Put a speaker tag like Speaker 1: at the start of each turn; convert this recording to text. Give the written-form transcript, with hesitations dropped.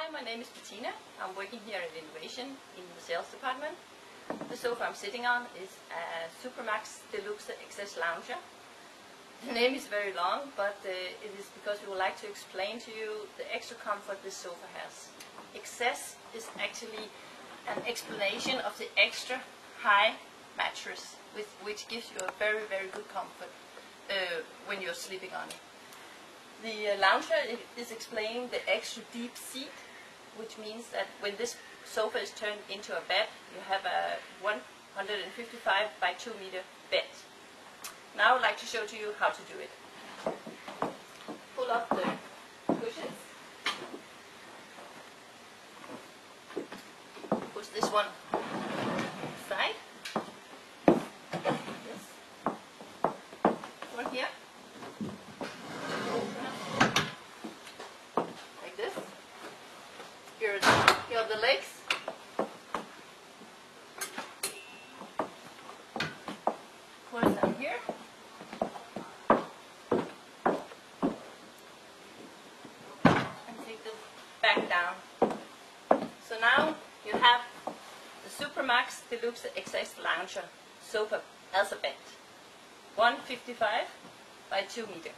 Speaker 1: Hi, my name is Bettina. I'm working here at Innovation in the sales department. The sofa I'm sitting on is a Supramax Deluxe XS Lounger. The name is very long, but it is because we would like to explain to you the extra comfort this sofa has. XS is actually an explanation of the extra high mattress, which gives you a very, very good comfort when you're sleeping on it. The lounger is explaining the extra deep seat, which means that when this sofa is turned into a bed, you have a 155 by 2 meter bed. Now I would like to show to you how to do it. Pull up the cushions. Push this one aside. This one here. Like this. Here are the legs. Push them here. Back down. So now you have the Supramax Deluxe XS Lounger sofa as a bed. 155 by 2 meter.